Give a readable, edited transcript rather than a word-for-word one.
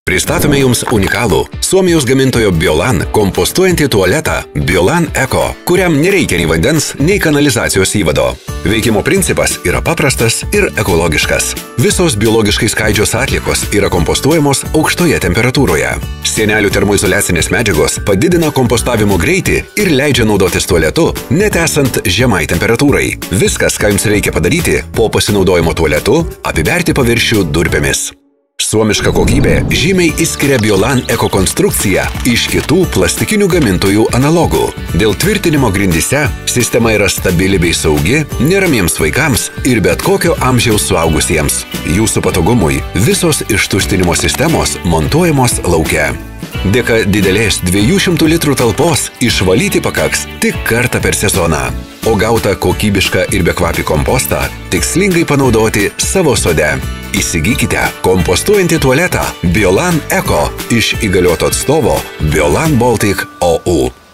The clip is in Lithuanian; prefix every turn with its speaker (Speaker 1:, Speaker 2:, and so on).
Speaker 1: Pristatome Jums unikalų Suomijos gamintojo Biolan kompostuojantį tualetą Biolan Eco, kuriam nereikia nei vandens, nei kanalizacijos įvado. Veikimo principas yra paprastas ir ekologiškas. Visos biologiškai skaidžios atliekos yra kompostuojamos aukštoje temperatūroje. Sienelių termoizoliacinės medžiagos padidina kompostavimo greitį ir leidžia naudotis tualetu, net esant žemai temperatūrai. Viskas, ką Jums reikia padaryti po pasinaudojimo tualetu, apiberti paviršių durpėmis. Suomiška kokybė žymiai išskiria Biolan Eco konstrukciją iš kitų plastikinių gamintojų analogų. Dėl tvirtinimo grindyse sistema yra stabili bei saugi neramiems vaikams ir bet kokio amžiaus suaugusiems. Jūsų patogumui visos ištuštinimo sistemos montuojamos lauke. Dėka didelės 200 litrų talpos išvalyti pakaks tik kartą per sezoną, o gautą kokybišką ir bekvapį kompostą tikslingai panaudoti savo sode. Įsigykite kompostuojantį tualetą Biolan Eco iš įgalioto atstovo Biolan Baltic OÜ.